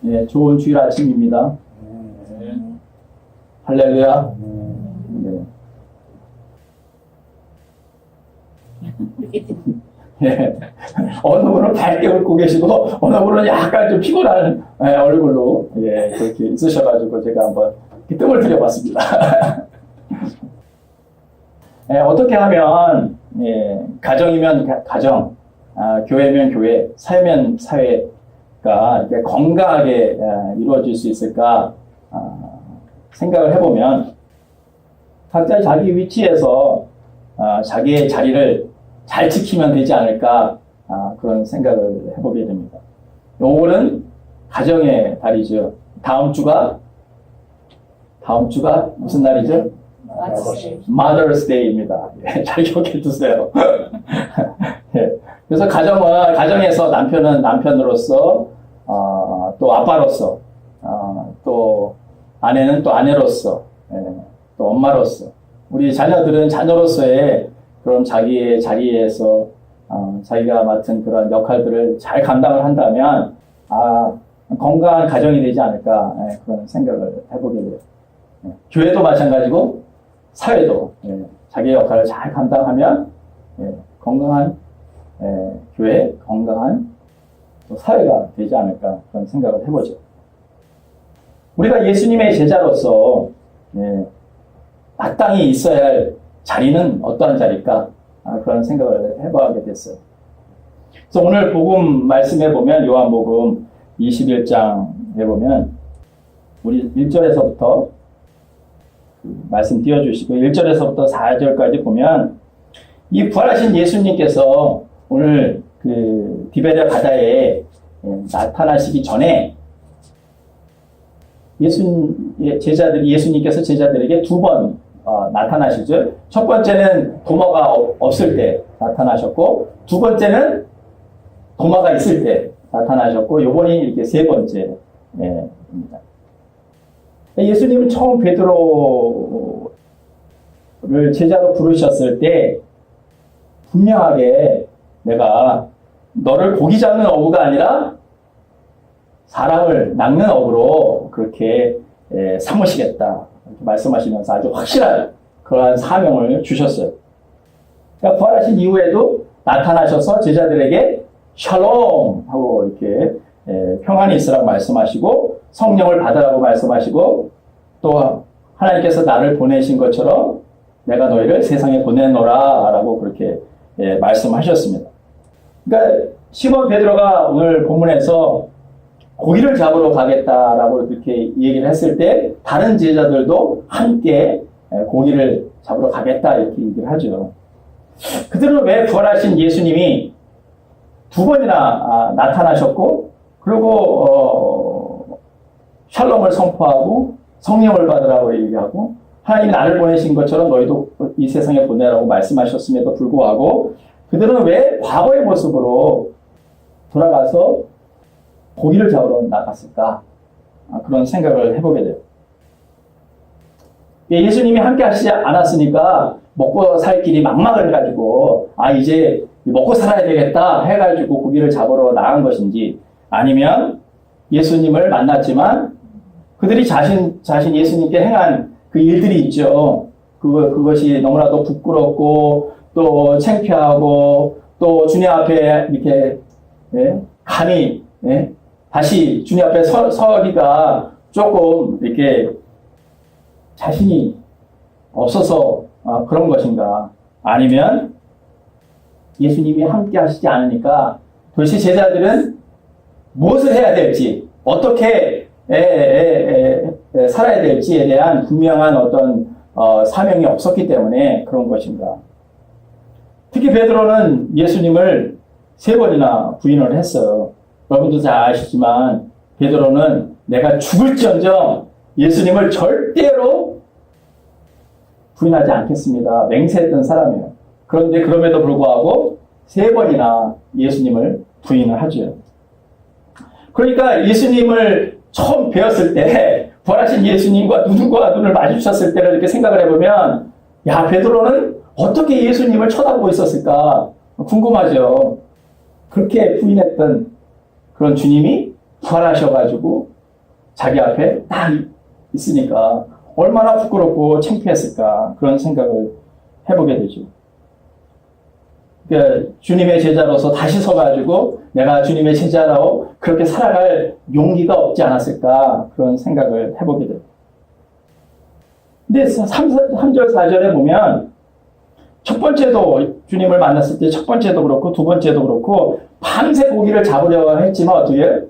예, 좋은 주일 아침입니다. 할렐루야. 네. 예. 어느 분은 밝게 웃고 계시고, 어느 분은 약간 좀 피곤한 얼굴로, 예, 그렇게 있으셔가지고, 제가 한번 뜸을 들여봤습니다. 예, 어떻게 하면, 예, 가정이면 가정, 교회면 교회, 사회면 사회가 이렇게 건강하게 이루어질 수 있을까, 생각을 해보면, 각자 자기 위치에서 자기의 자리를 잘 지키면 되지 않을까, 그런 생각을 해보게 됩니다. 요거는 가정의 달이죠. 다음 주가 무슨 날이죠? Mother's Day입니다. 예, 잘 기억해 두세요. 예, 그래서 가정에서 남편은 남편으로서, 또 아빠로서, 또 아내는 또 아내로서, 예, 또 엄마로서, 우리 자녀들은 자녀로서의 그런 자기의 자리에서 자기가 맡은 그런 역할들을 잘 감당을 한다면 건강한 가정이 되지 않을까, 그런 생각을 해보게 돼요. 교회도 마찬가지고 사회도 자기의 역할을 잘 감당하면 건강한 교회, 건강한 사회가 되지 않을까, 그런 생각을 해보죠. 우리가 예수님의 제자로서 마땅히 있어야 할 자리는 어떠한 자리일까? 그런 생각을 해보게 됐어요. 그래서 오늘 복음 말씀해 보면, 요한복음 21장에 보면, 우리 1절에서부터 말씀 띄워주시고, 1절에서부터 4절까지 보면, 이 부활하신 예수님께서 오늘 그 디베랴 바다에 나타나시기 전에 예수님께서 제자들에게 두 번 나타나시죠. 첫 번째는 도마가 없을 때 나타나셨고, 두 번째는 도마가 있을 때 나타나셨고, 요번이 이렇게 세 번째입니다. 예수님은 처음 베드로를 제자로 부르셨을 때 분명하게 내가 너를 고기 잡는 어부가 아니라 사람을 낚는 어부로 그렇게 삼으시겠다 말씀하시면서 아주 확실한 그러한 사명을 주셨어요. 그러니까 부활하신 이후에도 나타나셔서 제자들에게 샬롬 하고 이렇게 평안이 있으라고 말씀하시고, 성령을 받으라고 말씀하시고, 또 하나님께서 나를 보내신 것처럼 내가 너희를 세상에 보내노라 라고 그렇게 말씀하셨습니다. 그러니까 시몬 베드로가 오늘 본문에서 고기를 잡으러 가겠다라고 그렇게 얘기를 했을 때 다른 제자들도 함께 고기를 잡으러 가겠다 이렇게 얘기를 하죠. 그들은 왜 부활하신 예수님이 두 번이나 나타나셨고, 그리고 샬롬을 선포하고 성령을 받으라고 얘기하고, 하나님이 나를 보내신 것처럼 너희도 이 세상에 보내라고 말씀하셨음에도 불구하고 그들은 왜 과거의 모습으로 돌아가서 고기를 잡으러 나갔을까? 그런 생각을 해보게 돼요. 예수님이 함께 하시지 않았으니까 먹고 살 길이 막막해가지고 이제 먹고 살아야 되겠다 해가지고 고기를 잡으러 나간 것인지, 아니면 예수님을 만났지만 그들이 자신 예수님께 행한 그 일들이 있죠. 그것이 너무나도 부끄럽고 또 창피하고 또 주님 앞에 이렇게 감히 다시 주님 앞에 서기가 조금 이렇게 자신이 없어서 그런 것인가, 아니면 예수님이 함께 하시지 않으니까 도대체 제자들은 무엇을 해야 될지, 어떻게 살아야 될지에 대한 분명한 어떤 사명이 없었기 때문에 그런 것인가. 특히 베드로는 예수님을 세 번이나 부인을 했어요. 여러분도 잘 아시지만 베드로는 내가 죽을지언정 예수님을 절대로 부인하지 않겠습니다 맹세했던 사람이에요. 그런데 그럼에도 불구하고 세 번이나 예수님을 부인을 하죠. 그러니까 예수님을 처음 배웠을 때, 부활하신 예수님과 눈과 눈을 마주쳤을 때를 이렇게 생각을 해보면, 베드로는 어떻게 예수님을 쳐다보고 있었을까 궁금하죠. 그렇게 부인했던 그런 주님이 부활하셔가지고 자기 앞에 딱 있으니까 얼마나 부끄럽고 창피했을까 그런 생각을 해보게 되죠. 그러니까 주님의 제자로서 다시 서가지고 내가 주님의 제자라고 그렇게 살아갈 용기가 없지 않았을까 그런 생각을 해보게 돼요. 근데 3절 4절에 보면 첫 번째도 주님을 만났을 때 첫 번째도 그렇고 두 번째도 그렇고 밤새 고기를 잡으려 했지만 어떻게 해요?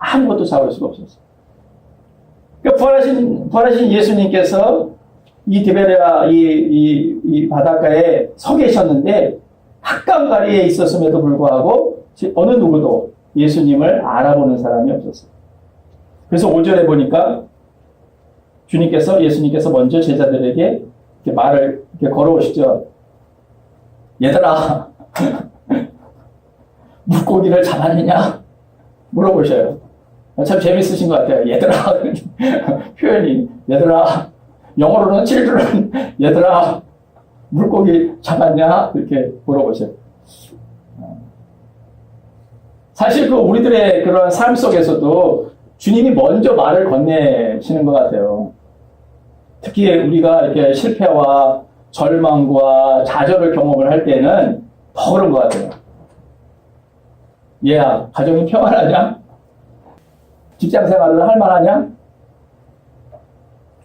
아무것도 잡을 수가 없었어요. 그러니까 부활하신 예수님께서 이 디베레아 이 바닷가에 서 계셨는데 가까운 거리에 있었음에도 불구하고 어느 누구도 예수님을 알아보는 사람이 없었어요. 그래서 5절에 보니까 예수님께서 먼저 제자들에게 이렇게 말을 이렇게 걸어오시죠. 얘들아, 물고기를 잡았느냐? 물어보셔요. 참 재밌으신 것 같아요. 얘들아, 표현이. 얘들아, 영어로는 children, 얘들아, 물고기 잡았냐? 이렇게 물어보셔요. 사실 우리들의 그런 삶 속에서도 주님이 먼저 말을 건네시는 것 같아요. 특히 우리가 이렇게 실패와 절망과 좌절을 경험을 할 때는 더 그런 것 같아요. 얘야, 가정이 평안하냐? 직장 생활을 할 만하냐?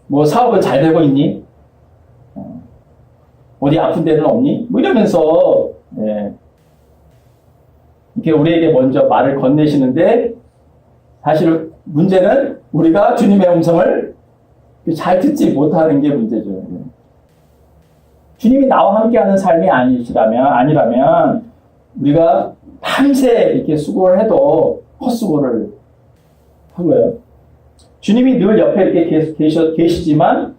뭐 사업은 잘 되고 있니? 어디 아픈 데는 없니? 뭐 이러면서 이렇게 우리에게 먼저 말을 건네시는데 사실 문제는 우리가 주님의 음성을 잘 듣지 못하는 게 문제죠. 주님이 나와 함께하는 삶이 아니라면 우리가 밤새 이렇게 수고를 해도 헛수고를 하고요. 주님이 늘 옆에 이렇게 계시지만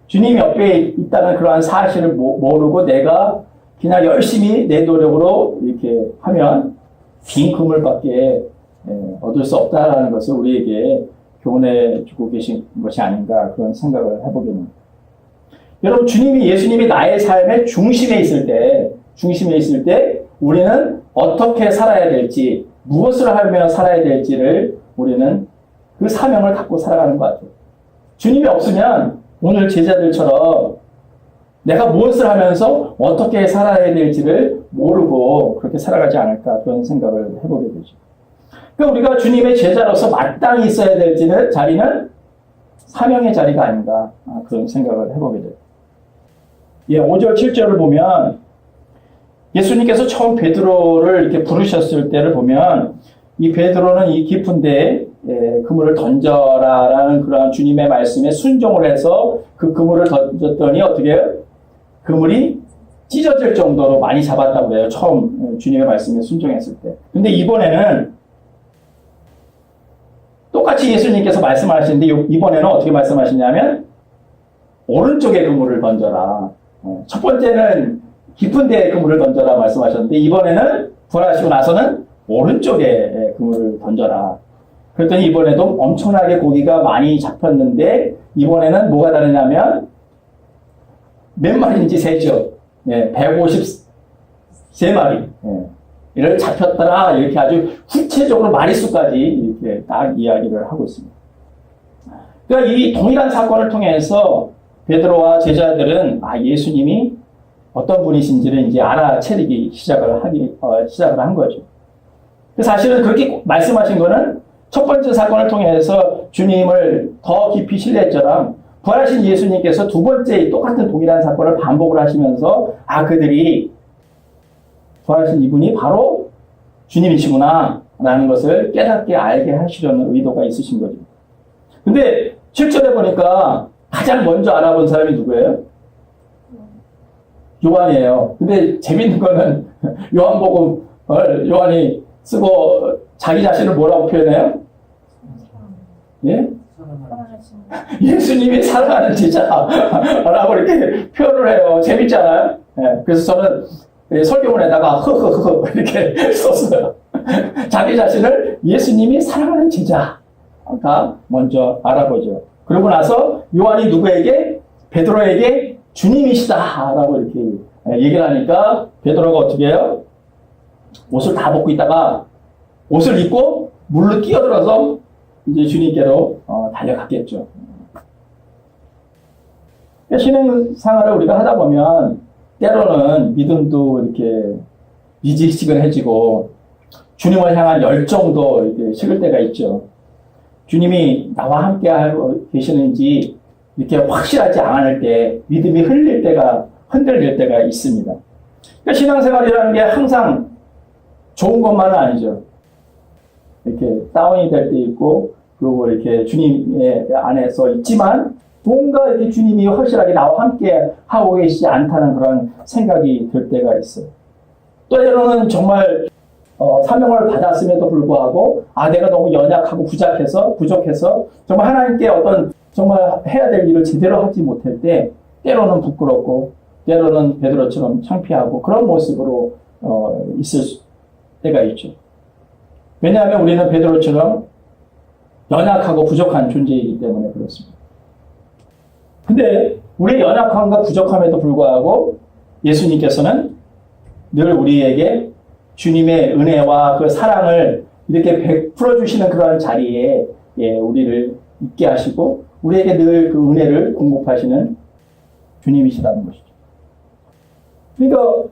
주님이 옆에 있다는 그러한 사실을 모르고 내가 그냥 열심히 내 노력으로 이렇게 하면 빈 그물밖에 얻을 수 없다라는 것을 우리에게 교훈해 주고 계신 것이 아닌가 그런 생각을 해보게 됩니다. 여러분 예수님이 나의 삶의 중심에 있을 때 우리는 어떻게 살아야 될지 무엇을 하며 살아야 될지를 우리는 그 사명을 갖고 살아가는 것 같아요. 주님이 없으면 오늘 제자들처럼 내가 무엇을 하면서 어떻게 살아야 될지를 모르고 그렇게 살아가지 않을까 그런 생각을 해보게 되죠. 그러니까 우리가 주님의 제자로서 마땅히 있어야 될 자리는 사명의 자리가 아닌가 그런 생각을 해보게 돼요. 5절 7절을 보면 예수님께서 처음 베드로를 이렇게 부르셨을 때를 보면 이 베드로는 이 깊은 데에 그물을 던져라라는 그런 주님의 말씀에 순종을 해서 그 그물을 던졌더니 어떻게 해요? 그물이 찢어질 정도로 많이 잡았다고 해요. 처음 주님의 말씀에 순종했을 때. 근데 이번에는 똑같이 예수님께서 말씀하시는데 이번에는 어떻게 말씀하시냐면 오른쪽에 그물을 던져라. 첫 번째는 깊은 데에 그물을 던져라 말씀하셨는데 이번에는 부활하시고 나서는 오른쪽에 그물을 던져라. 그랬더니 이번에도 엄청나게 고기가 많이 잡혔는데 이번에는 뭐가 다르냐면 몇 마리인지 세죠. 153마리. 이를 잡혔더라. 이렇게 아주 구체적으로 마리수까지 이렇게 딱 이야기를 하고 있습니다. 그러니까 이 동일한 사건을 통해서 베드로와 제자들은 예수님이 어떤 분이신지를 이제 알아채리기 시작을 한 거죠. 사실은 그렇게 말씀하신 거는 첫 번째 사건을 통해서 주님을 더 깊이 신뢰했처럼 부활하신 예수님께서 두 번째 똑같은 동일한 사건을 반복을 하시면서 그들이 부활하신 이분이 바로 주님이시구나 라는 것을 깨닫게 알게 하시려는 의도가 있으신 거죠. 근데 7절에 보니까 가장 먼저 알아본 사람이 누구예요? 요한이에요. 근데 재밌는 거는 요한복음을 요한이 쓰고 자기 자신을 뭐라고 표현해요? 예? 예수님이 사랑하는 제자라고 이렇게 표현을 해요. 재밌잖아요. 그래서 저는 설교문에다가 흐흐흐 이렇게 썼어요. 자기 자신을 예수님이 사랑하는 제자가 먼저 알아보죠. 그러고 나서 요한이 누구에게? 베드로에게 주님이시다라고 이렇게 얘기를 하니까 베드로가 어떻게 해요? 옷을 다 벗고 있다가 옷을 입고 물로 뛰어들어서 이제 주님께로 달려갔겠죠. 신앙생활을 우리가 하다 보면 때로는 믿음도 이렇게 미지근해지고 주님을 향한 열정도 이렇게 식을 때가 있죠. 주님이 나와 함께 계시는지 이렇게 확실하지 않을 때 믿음이 흔들릴 때가 있습니다. 그러니까 신앙생활이라는 게 항상 좋은 것만은 아니죠. 이렇게 다운이 될 때 있고 그리고 이렇게 주님의 안에서 있지만 뭔가 이렇게 주님이 확실하게 나와 함께 하고 계시지 않다는 그런 생각이 들 때가 있어요. 또 때로는 정말 사명을 받았음에도 불구하고 내가 너무 연약하고 부족해서 정말 하나님께 어떤 정말 해야 될 일을 제대로 하지 못할 때 때로는 부끄럽고 때로는 베드로처럼 창피하고 그런 모습으로 있을 때가 있죠. 왜냐하면 우리는 베드로처럼 연약하고 부족한 존재이기 때문에 그렇습니다. 근데 우리의 연약함과 부족함에도 불구하고 예수님께서는 늘 우리에게 주님의 은혜와 그 사랑을 이렇게 베풀어 주시는 그런 자리에 우리를 있게 하시고 우리에게 늘 그 은혜를 공급하시는 주님이시라는 것이죠. 그러니까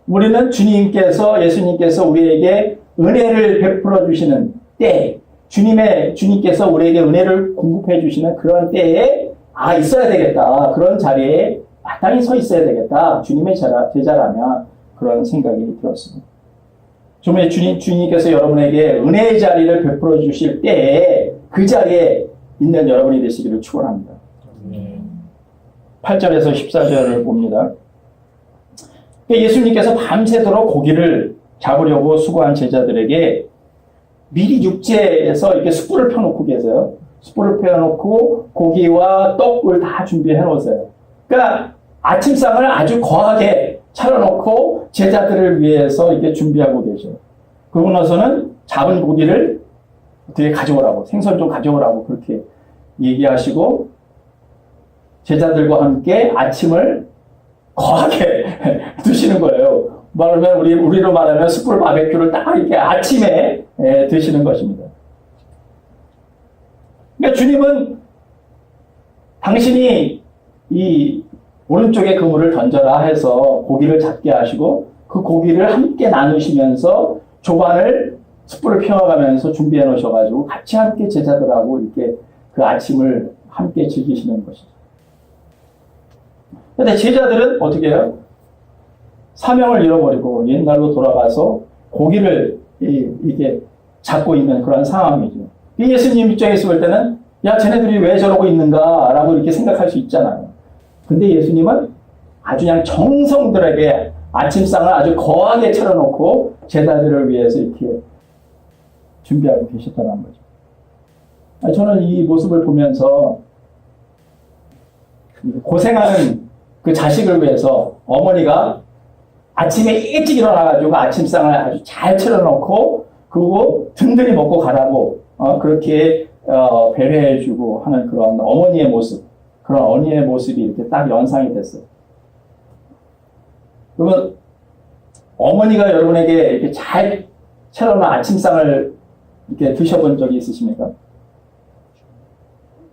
우리는 예수님께서 우리에게 은혜를 베풀어 주시는 때, 주님께서 우리에게 은혜를 공급해 주시는 그런 때에 있어야 되겠다. 그런 자리에 마땅히 서 있어야 되겠다. 주님의 제자라면 그런 생각이 들었습니다. 정말 주님께서 여러분에게 은혜의 자리를 베풀어 주실 때에 그 자리에 있는 여러분이 되시기를 축원합니다. 8절에서 14절을 봅니다. 예수님께서 밤새도록 고기를 잡으려고 수고한 제자들에게 미리 육지에서 이렇게 숯불을 펴놓고 계세요. 숯불을 펴놓고 고기와 떡을 다 준비해 놓으세요. 그러니까 아침상을 아주 거하게 차려놓고 제자들을 위해서 이렇게 준비하고 계셔. 그러고 나서는 잡은 고기를 어떻게 가져오라고, 생선 좀 가져오라고 그렇게 얘기하시고 제자들과 함께 아침을 거하게 드시는 거예요. 말하면 우리로 말하면 숯불 바베큐를 딱 이렇게 아침에 드시는 것입니다. 그러니까 주님은 당신이 이 오른쪽에 그물을 던져라 해서 고기를 잡게 하시고 그 고기를 함께 나누시면서 조반을 숯불을 피워가면서 준비해 놓으셔가지고 같이 함께 제자들하고 이렇게 그 아침을 함께 즐기시는 것이죠. 근데 제자들은 어떻게 해요? 사명을 잃어버리고 옛날로 돌아가서 고기를 이렇게 잡고 있는 그런 상황이죠. 예수님 입장에서 볼 때는 쟤네들이 왜 저러고 있는가 라고 이렇게 생각할 수 있잖아요. 근데 예수님은 아주 그냥 정성들에게 아침상을 아주 거하게 차려놓고 제자들을 위해서 이렇게 준비하고 계셨다는 거죠. 저는 이 모습을 보면서 고생하는 그 자식을 위해서 어머니가 아침에 일찍 일어나가지고 아침상을 아주 잘 차려놓고 그리고 든든히 먹고 가라고 그렇게 배려해주고 하는 그런 어머니의 모습, 그런 어머니의 모습이 이렇게 딱 연상이 됐어요. 그러면 어머니가 여러분에게 이렇게 잘 차려놓은 아침상을 이렇게 드셔본 적이 있으십니까?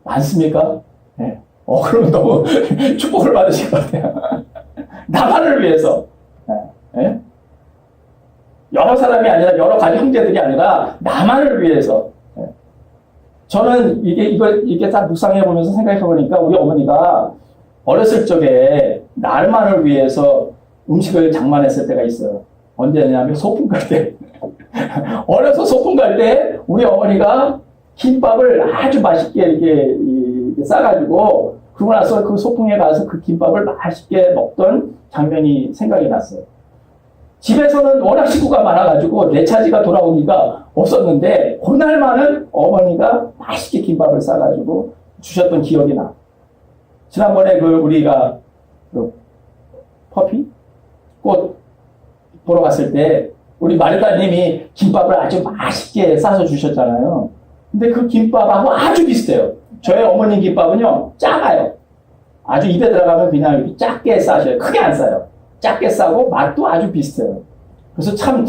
많습니까? 네. 그러면 너무 축복을 받으실 것 같아요. 나만을 위해서. 네. 여러 사람이 아니라 여러 가지 형제들이 아니라 나만을 위해서. 네. 저는 이게 딱 묵상해 보면서 생각해 보니까 우리 어머니가 어렸을 적에 나만을 위해서 음식을 장만했을 때가 있어요. 언제냐면 소풍 갈 때. 어려서 소풍 갈 때 우리 어머니가 김밥을 아주 맛있게 이렇게 싸가지고 그러고 나서 그 소풍에 가서 그 김밥을 맛있게 먹던 장면이 생각이 났어요. 집에서는 워낙 식구가 많아가지고 내 차지가 돌아오기가 없었는데 그날만은 어머니가 맛있게 김밥을 싸가지고 주셨던 기억이 나. 지난번에 우리가 퍼피? 꽃 보러 갔을 때 우리 마르다님이 김밥을 아주 맛있게 싸서 주셨잖아요. 근데 그 김밥하고 아주 비슷해요. 저희 어머님 김밥은요, 작아요. 아주 입에 들어가면 그냥 이렇게 작게 싸셔요. 크게 안 싸요. 작게 싸고 맛도 아주 비슷해요. 그래서 참,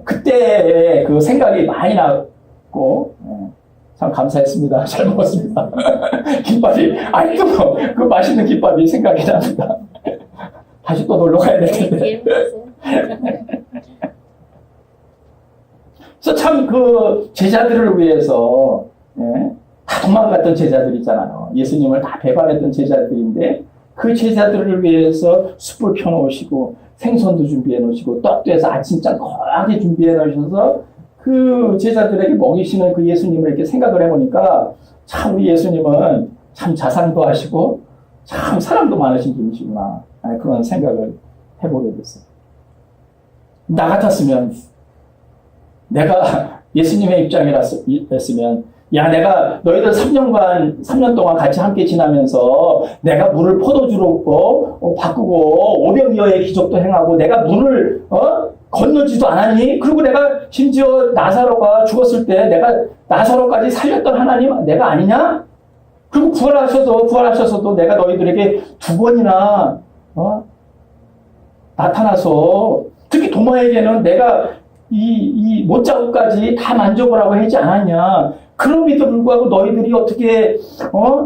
그때의 그 생각이 많이 참 감사했습니다. 잘 먹었습니다. 김밥이, 아직도 그 맛있는 김밥이 생각이 납니다. 다시 또 놀러 가야 되는데. 그래서 참 그 제자들을 위해서, 다 도망갔던 제자들 있잖아요. 예수님을 다 배반했던 제자들인데, 그 제자들을 위해서 숯불 펴놓으시고, 생선도 준비해 놓으시고, 떡도 해서 아침장 거하게 준비해 놓으셔서, 그 제자들에게 먹이시는 그 예수님을 이렇게 생각을 해보니까, 참 우리 예수님은 참 자상도 하시고, 참 사랑도 많으신 분이시구나. 그런 생각을 해보게 됐어요. 나 같았으면, 내가 예수님의 입장이었으면, 야, 내가 너희들 3년 동안 같이 함께 지나면서 내가 물을 포도주로 바꾸고 오병이어의 기적도 행하고 내가 물을 건너지도 않았니? 그리고 내가 심지어 나사로가 죽었을 때 내가 나사로까지 살렸던 하나님 내가 아니냐? 그리고 부활하셔서도 내가 너희들에게 2번이나 나타나서 특히 도마에게는 내가 이 못자국까지 다 만져보라고 하지 않았냐? 그럼에도 불구하고 너희들이 어떻게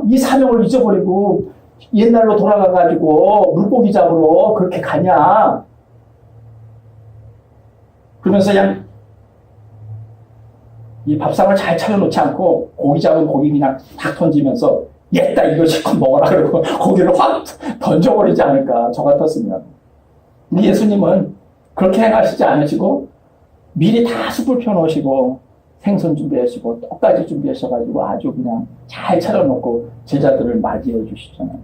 이 사명을 잊어버리고 옛날로 돌아가가지고 물고기 잡으러 그렇게 가냐? 그러면서 그냥 이 밥상을 잘 차려놓지 않고 고기 잡은 고기 그냥 탁 던지면서 얘다 이거 실컷 먹어라 그러고 고기를 확 던져버리지 않을까 저 같았으면. 근데 예수님은 그렇게 행하시지 않으시고 미리 다 숯불 펴놓으시고 생선 준비하시고 떡까지 준비하셔가지고 아주 그냥 잘 차려놓고 제자들을 맞이해 주시잖아요.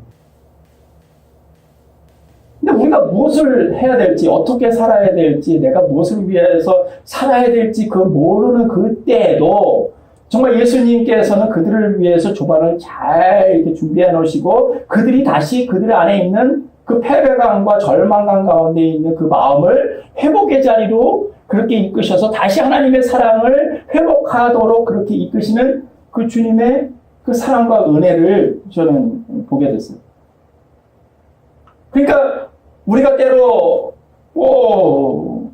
근데 우리가 무엇을 해야 될지, 어떻게 살아야 될지, 내가 무엇을 위해서 살아야 될지 그 모르는 그때에도 정말 예수님께서는 그들을 위해서 조반을 잘 이렇게 준비해 놓으시고 그들이 다시 그들 안에 있는 그 패배감과 절망감 가운데 있는 그 마음을 회복의 자리로 그렇게 이끄셔서 다시 하나님의 사랑을 회복하도록 그렇게 이끄시는 그 주님의 그 사랑과 은혜를 저는 보게 됐어요. 그러니까 우리가 때로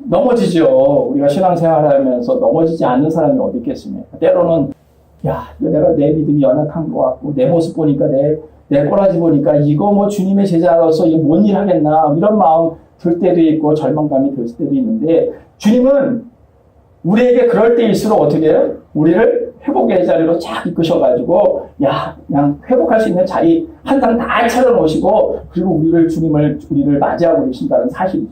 넘어지죠. 우리가 신앙생활을 하면서 넘어지지 않는 사람이 어디 있겠습니까? 때로는 내가 내 믿음이 연약한 것 같고 내 모습 보니까 내 꼬라지 보니까 이거 뭐 주님의 제자로서 이거 뭔 일 하겠나 이런 마음 들 때도 있고 절망감이 들 때도 있는데 주님은 우리에게 그럴 때일수록 어떻게 해요? 우리를 회복의 자리로 쫙 이끄셔가지고 그냥 회복할 수 있는 자리 한 당 다 차려놓으시고 그리고 우리를 맞이하고 계신다는 사실이죠.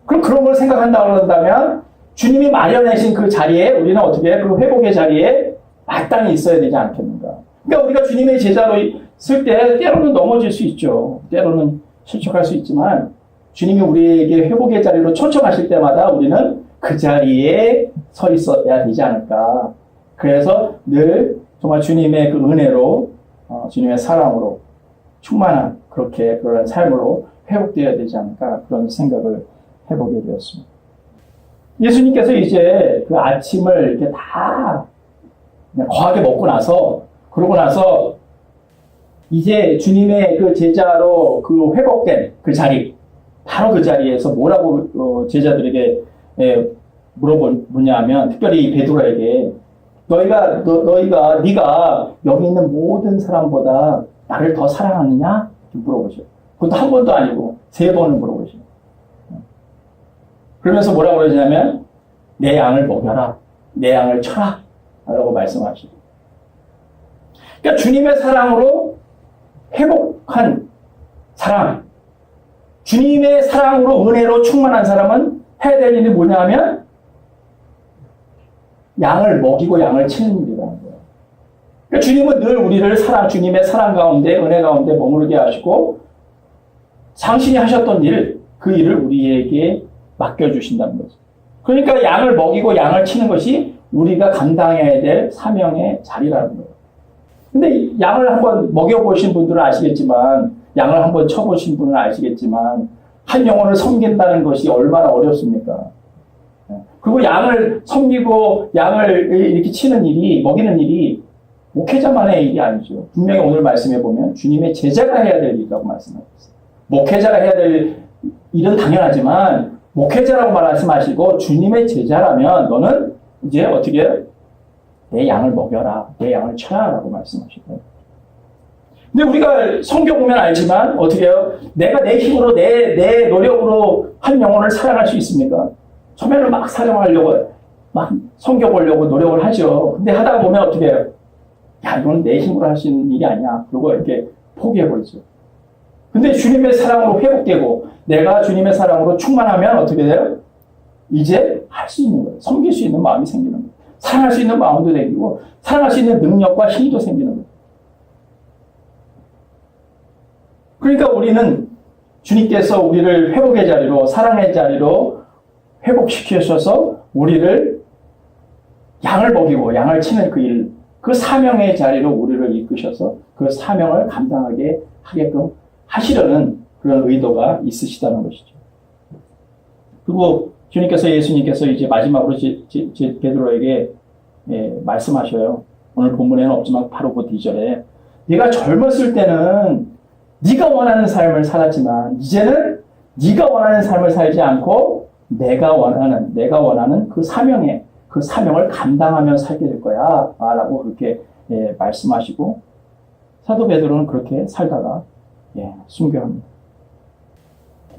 그럼 그런 걸 생각한다고 그런다면 주님이 마련하신 그 자리에 우리는 어떻게 해요? 그 회복의 자리에 마땅히 있어야 되지 않겠는가. 그러니까 우리가 주님의 제자로 있을 때 때로는 넘어질 수 있죠. 때로는 실족할 수 있지만 주님이 우리에게 회복의 자리로 초청하실 때마다 우리는 그 자리에 서 있어야 되지 않을까. 그래서 늘 정말 주님의 그 은혜로 주님의 사랑으로 충만한 그런 삶으로 회복되어야 되지 않을까 그런 생각을 해보게 되었습니다. 예수님께서 이제 그 아침을 이렇게 다 그냥 거하게 먹고 나서 그러고 나서 이제 주님의 그 제자로 그 회복된 그 자리 바로 그 자리에서 뭐라고 제자들에게 물어보냐 하면 특별히 베드로에게 네가 여기 있는 모든 사람보다 나를 더 사랑하느냐? 물어보셔. 그것도 한 번도 아니고 3번을 물어보셔. 그러면서 뭐라고 그러냐면 내 양을 먹여라. 내 양을 쳐라. 라고 말씀하시고. 그러니까 주님의 사랑으로 회복한 사람, 주님의 사랑으로 은혜로 충만한 사람은 해야 될 일이 뭐냐 하면 양을 먹이고 양을 치는 일이라는 거예요. 그러니까 주님은 늘 우리를 주님의 사랑 가운데 은혜 가운데 머무르게 하시고 당신이 하셨던 그 일을 우리에게 맡겨주신다는 거죠. 그러니까 양을 먹이고 양을 치는 것이 우리가 감당해야 될 사명의 자리라는 거예요. 근데 양을 한번 먹여보신 분들은 아시겠지만 양을 한번 쳐보신 분은 아시겠지만 한 영혼을 섬긴다는 것이 얼마나 어렵습니까? 그리고 양을 섬기고 양을 이렇게 치는 일이 먹이는 일이 목회자만의 일이 아니죠. 분명히 오늘 말씀해 보면 주님의 제자가 해야 될 일이라고 말씀하셨어요. 목회자가 해야 될 일은 당연하지만 목회자라고 말씀하시고 주님의 제자라면 너는 이제 어떻게 해요? 내 양을 먹여라. 내 양을 쳐라. 라고 말씀하시고요. 근데 우리가 성경 보면 알지만 어떻게 해요? 내가 내 힘으로 내 노력으로 한 영혼을 사랑할 수 있습니까? 처음에는 막 사랑하려고 막 섬겨보려고 노력을 하죠. 근데 하다가 보면 어떻게 해요? 야, 이건 내 힘으로 할 수 있는 일이 아니야. 그리고 이렇게 포기해버리죠. 근데 주님의 사랑으로 회복되고 내가 주님의 사랑으로 충만하면 어떻게 돼요? 이제 할 수 있는 거예요. 섬길 수 있는 마음이 생기는 거예요. 사랑할 수 있는 마음도 생기고 사랑할 수 있는 능력과 힘도 생기는 거예요. 그러니까 우리는 주님께서 우리를 회복의 자리로, 사랑의 자리로 회복시키셔서 우리를 양을 먹이고 양을 치는 그 일, 그 사명의 자리로 우리를 이끄셔서 그 사명을 감당하게 하게끔 하시려는 그런 의도가 있으시다는 것이죠. 그리고 주님께서, 예수님께서 이제 마지막으로 베드로에게 말씀하셔요. 오늘 본문에는 없지만 바로 그 뒤절에 네가 젊었을 때는 네가 원하는 삶을 살았지만 이제는 네가 원하는 삶을 살지 않고 내가 원하는 그 사명을 감당하며 살게 될 거야 라고 그렇게 말씀하시고 사도 베드로는 그렇게 살다가 순교합니다.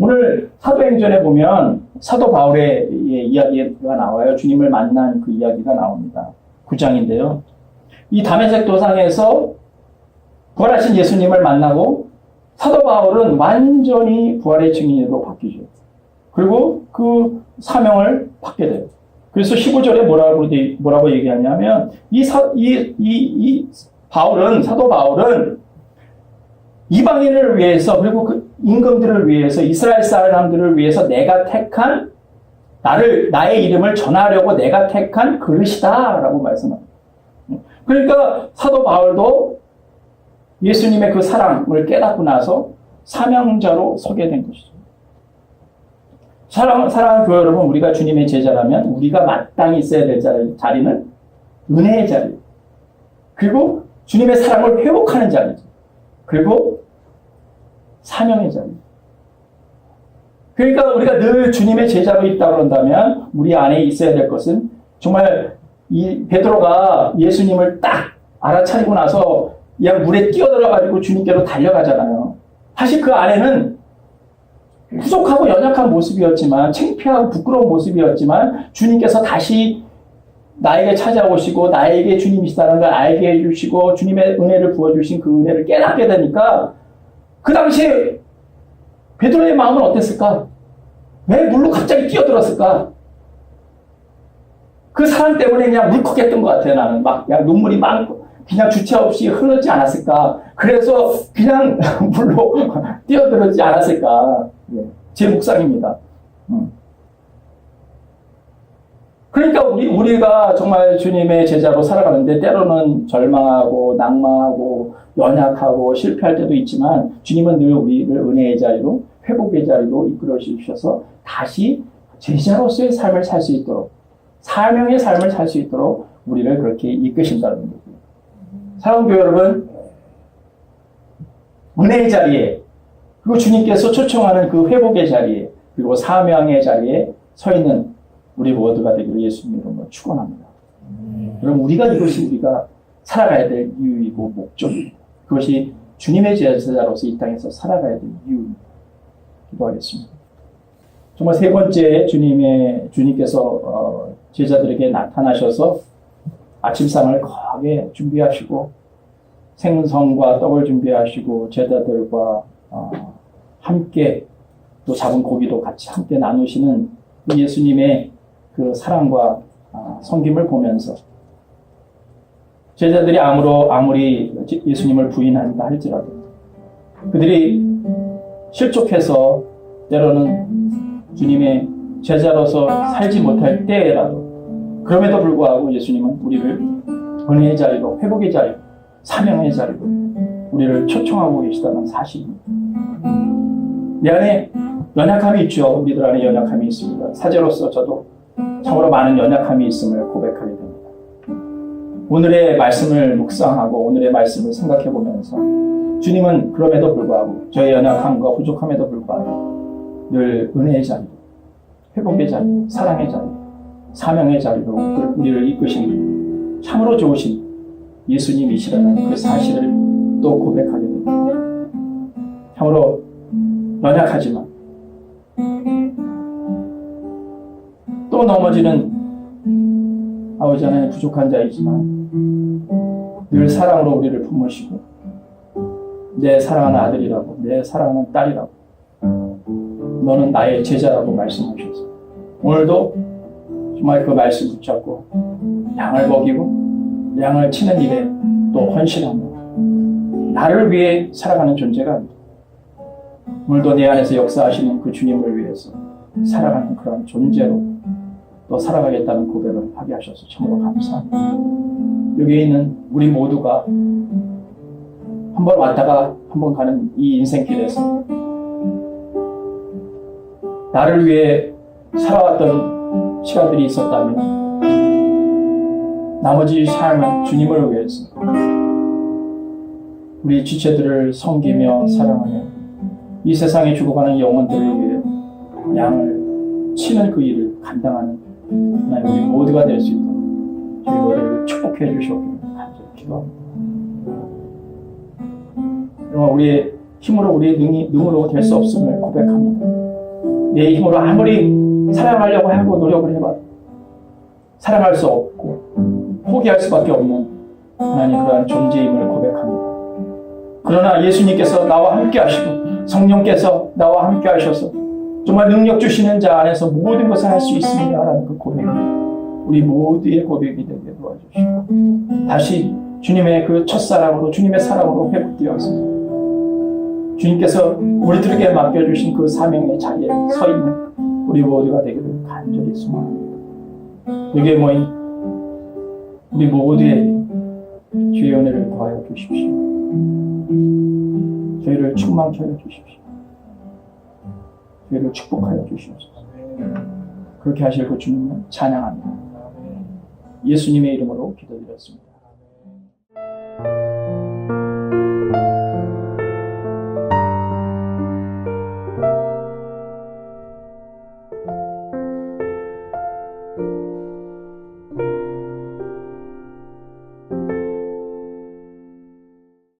오늘 사도행전에 보면 사도 바울의 이야기가 나와요. 주님을 만난 그 이야기가 나옵니다. 9장인데요. 이 다메섹 도상에서 부활하신 예수님을 만나고 사도 바울은 완전히 부활의 증인으로 바뀌죠. 그리고 그 사명을 받게 돼요. 그래서 15절에 뭐라고 얘기하냐면 사도 바울은 이방인을 위해서 그리고 그 임금들을 위해서 이스라엘 사람들을 위해서 내가 택한 나의 이름을 전하려고 내가 택한 그릇이다라고 말씀합니다. 그러니까 사도 바울도 예수님의 그 사랑을 깨닫고 나서 사명자로 서게 된 것이죠. 사랑하는 교회 여러분, 우리가 주님의 제자라면 우리가 마땅히 있어야 될 자리는 은혜의 자리, 그리고 주님의 사랑을 회복하는 자리죠. 그리고 사명의 자리. 그러니까 우리가 늘 주님의 제자로 있다고 한다면 우리 안에 있어야 될 것은 정말 이 베드로가 예수님을 딱 알아차리고 나서 그냥 물에 뛰어들어가지고 주님께로 달려가잖아요. 사실 그 안에는 부족하고 연약한 모습이었지만, 창피하고 부끄러운 모습이었지만 주님께서 다시 나에게 찾아오시고 나에게 주님이시다는 걸 알게 해주시고 주님의 은혜를 부어주신 그 은혜를 깨닫게 되니까 그 당시에 베드로의 마음은 어땠을까? 왜 물로 갑자기 뛰어들었을까? 그 사랑 때문에 그냥 울컥했던 것 같아요. 나는 막 그냥 눈물이 막 그냥 주체 없이 흐르지 않았을까? 그래서 그냥 물로 뛰어들지 않았을까? 제 묵상입니다. 그러니까 우리가 정말 주님의 제자로 살아가는데 때로는 절망하고 낙망하고 연약하고 실패할 때도 있지만 주님은 늘 우리를 은혜의 자리로 회복의 자리로 이끌어 주셔서 다시 제자로서의 삶을 살 수 있도록 사명의 삶을 살 수 있도록 우리를 그렇게 이끄신다는 거예요. 사랑하는 교회 여러분, 은혜의 자리에 그리고 주님께서 초청하는 그 회복의 자리에 그리고 사명의 자리에 서 있는 우리 모두가 되기를 예수님 이름으로 축원합니다. 그럼 이것이 우리가 살아가야 될 이유이고 목적입니다. 그것이 주님의 제자로서 이 땅에서 살아가야 될 이유입니다. 기도하겠습니다. 정말 세 번째 주님께서 제자들에게 나타나셔서 아침상을 거하게 준비하시고 생선과 떡을 준비하시고 제자들과 함께 또 잡은 고기도 같이 함께 나누시는 예수님의 그 사랑과 섬김을 보면서 제자들이 아무리 예수님을 부인한다 할지라도 그들이 실족해서 때로는 주님의 제자로서 살지 못할 때라도 그럼에도 불구하고 예수님은 우리를 은혜의 자리로 회복의 자리로 사명의 자리로 우리를 초청하고 계시다는 사실입니다. 내 안에 연약함이 있죠. 우리들 안에 연약함이 있습니다. 사제로서 저도 참으로 많은 연약함이 있음을 고백하게 됩니다. 오늘의 말씀을 묵상하고 오늘의 말씀을 생각해 보면서 주님은 그럼에도 불구하고 저의 연약함과 부족함에도 불구하고 늘 은혜의 자리, 회복의 자리, 사랑의 자리, 사명의 자리로 우리를 이끄신 참으로 좋으신 예수님이시라는 그 사실을 또 고백하게 됩니다. 참으로 연약하지만 또 넘어지는 아버지 하나님 부족한 자이지만 늘 사랑으로 우리를 품으시고 내 사랑하는 아들이라고, 내 사랑하는 딸이라고, 너는 나의 제자라고 말씀하셔서 오늘도 정말 그 말씀 붙잡고 양을 먹이고 양을 치는 일에 또 헌신하며 나를 위해 살아가는 존재가 아니다. 오늘도 내 안에서 역사하시는 그 주님을 위해서 살아가는 그런 존재로 또 살아가겠다는 고백을 하게 하셔서 참으로 감사합니다. 여기 있는 우리 모두가 한 번 왔다가 한 번 가는 이 인생길에서 나를 위해 살아왔던 시간들이 있었다면 나머지 삶은 주님을 위해서 우리 지체들을 섬기며 사랑하며 이 세상에 죽어가는 영혼들을 위해 양을 치는 그 일을 감당하는 하나님 우리 모두가 될 수 있도록 저희 모두를 축복해 주시옵기를 간절히 기도합니다. 우리의 힘으로 우리의 능으로 될 수 없음을 고백합니다. 내 힘으로 아무리 사랑하려고 하고 노력을 해봐도 사랑할 수 없고 포기할 수밖에 없는 하나님 그러한 존재임을 고백합니다. 그러나 예수님께서 나와 함께 하시고 성령께서 나와 함께 하셔서 정말 능력 주시는 자 안에서 모든 것을 할 수 있습니다 라는 그 고백이 우리 모두의 고백이 되게 도와주시고 다시 주님의 그 첫사랑으로 주님의 사랑으로 회복되었습니다. 주님께서 우리들에게 맡겨주신 그 사명의 자리에 서 있는 우리 모두가 되기를 간절히 소망합니다. 여기에 모인 우리 모두에게 주의 은혜를 더하여 주십시오. 저희를 충만케 하여 주십시오. 저희를 축복하여 주시옵소서. 그렇게 하실 그 주님을 찬양합니다. 예수님의 이름으로 기도드렸습니다.